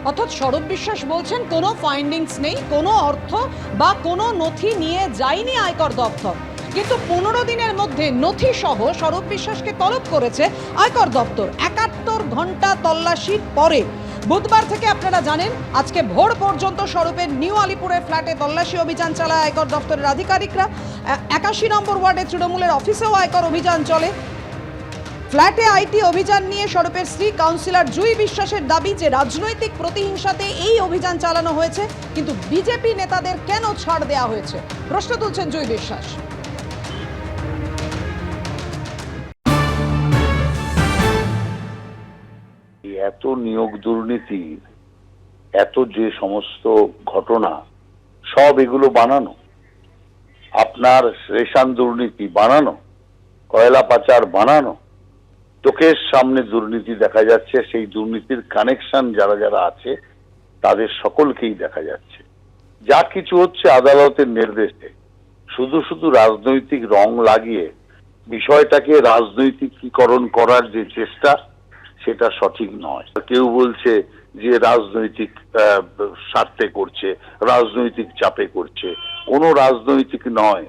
অর্থাৎ স্বরূপ বিশ্বাস বলছেন কোনো ফাইন্ডিংস নেই, কোনো অর্থ বা কোনো নথি নিয়ে যায়নি আয়কর দপ্তর। কিন্তু 15 দিনের মধ্যে নথি সহ স্বরূপ বিশ্বাসকে তলব করেছে আয়কর দপ্তর 71 ঘন্টা তল্লাশির পরে। বুধবার থেকে আপনারা জানেন আজকে ভোর পর্যন্ত স্বরূপের নিউ আলিপুরের ফ্ল্যাটে তল্লাশি অভিযান চালায় আয়কর দপ্তরের আধিকারিকরা। 81 নম্বর ওয়ার্ডে তৃণমূলের অফিসেও আয়কর অভিযান চলে। ফ্ল্যাটে আইটি অভিযান নিয়ে স্বরূপের স্ত্রী কাউন্সিলর জুই বিশ্বাসের দাবি যে রাজনৈতিক প্রতিহিংসাতে এই অভিযান চালানো হয়েছে, কিন্তু বিজেপি নেতাদের কেন ছাড় দেওয়া হয়েছে প্রশ্ন তুলছেন জুই বিশ্বাস। এত নিয়োগ দুর্নীতি, এত যে সমস্ত ঘটনা, সব এগুলো বানানো। আপনার রেশন দুর্নীতি বানানো, কয়লা পাচার বানানো, চোখের সামনে দুর্নীতি দেখা যাচ্ছে। সেই দুর্নীতির কানেকশন যারা যারা আছে তাদের সকলকেই দেখা যাচ্ছে। যা কিছু হচ্ছে আদালতের নির্দেশে। শুধু শুধু রাজনৈতিক রং লাগিয়ে বিষয়টাকে রাজনৈতিকীকরণ করার যে চেষ্টা, সেটা সঠিক নয়। কেউ বলছে যে রাজনৈতিক স্বার্থে করছে, রাজনৈতিক চাপে করছে। কোনো রাজনৈতিক নয়।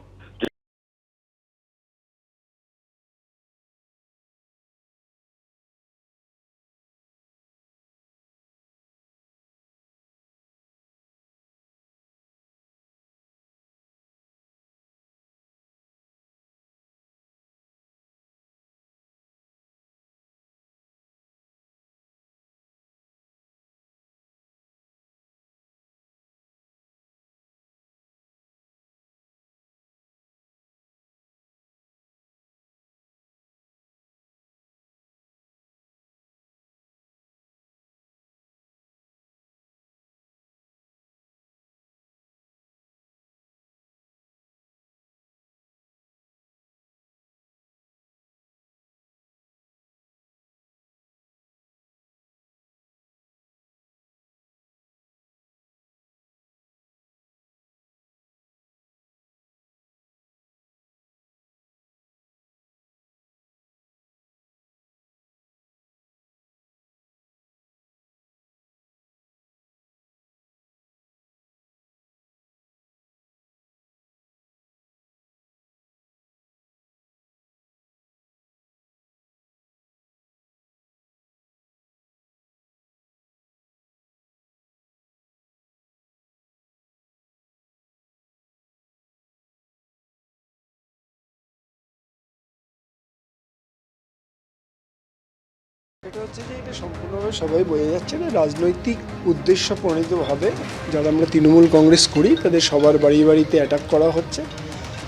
এটা হচ্ছে যে এটা সম্পূর্ণভাবে সবাই বোঝা যাচ্ছে না রাজনৈতিক উদ্দেশ্য প্রণীতভাবে যারা আমরা তৃণমূল কংগ্রেস করি তাদের সবার বাড়ি বাড়িতে অ্যাটাক করা হচ্ছে,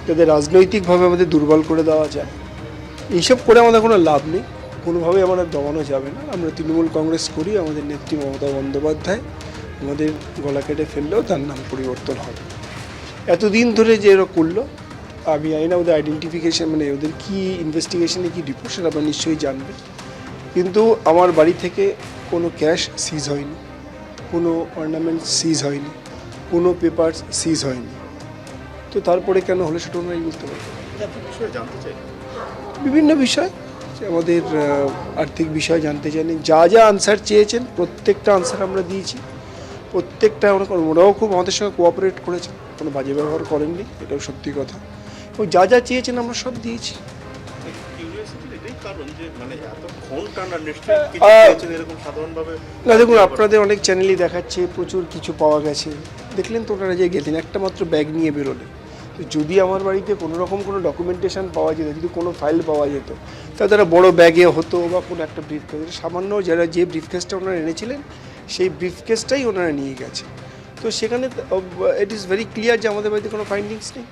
যাদের রাজনৈতিকভাবে আমাদের দুর্বল করে দেওয়া যায়। এইসব করে আমাদের কোনো লাভ নেই, কোনোভাবেই আমাদের দমানো যাবে না। আমরা তৃণমূল কংগ্রেস করি, আমাদের নেত্রী মমতা বন্দ্যোপাধ্যায় আমাদের গলা কেটে ফেললেও তার নাম পরিবর্তন হবে। এতদিন ধরে যে এরা করলো, আমি জানি না ওদের আইডেন্টিফিকেশান মানে ওদের কী ইনভেস্টিগেশনে কী রিপোর্ট সেটা আপনারা নিশ্চয়ই জানবেন। কিন্তু আমার বাড়ি থেকে কোনো ক্যাশ সিজ হয়নি, কোনো অর্নামেন্ট সিজ হয়নি, কোনো পেপার সিজ হয়নি। তো তারপরে কেন হলো সেটা ওনারাই বুঝতে পারবেন। বিভিন্ন বিষয়, আমাদের আর্থিক বিষয় জানতে চাইনি। যা যা আনসার চেয়েছেন প্রত্যেকটা আনসার আমরা দিয়েছি। প্রত্যেকটা ওরাও খুব আমাদের সঙ্গে কোঅপারেট করেছেন, কোনো বাজে ব্যবহার করেননি, এটাও সত্যি কথা। এবং যা যা চেয়েছেন আমরা সব দিয়েছি। না দেখুন, আপনাদের অনেক চ্যানেলই দেখাচ্ছে প্রচুর কিছু পাওয়া গেছে, দেখলেন তো ওনারা যে গেলেন একটা মাত্র ব্যাগ নিয়ে বেরোলেন। তো যদি আমার বাড়িতে কোনো রকম কোনো ডকুমেন্টেশন পাওয়া যেত, যদি কোনো ফাইল পাওয়া যেত, তাহলে তারা বড়ো ব্যাগে হতো বা কোনো একটা ব্রিফকেস, সামান্য যারা যে ব্রিফকেসটা ওনারা এনেছিলেন সেই ব্রিফকেসটাই ওনারা নিয়ে গেছে। তো সেখানে ইট ইজ ভেরি ক্লিয়ার যে আমাদের বাড়িতে কোনো ফাইন্ডিংস নেই।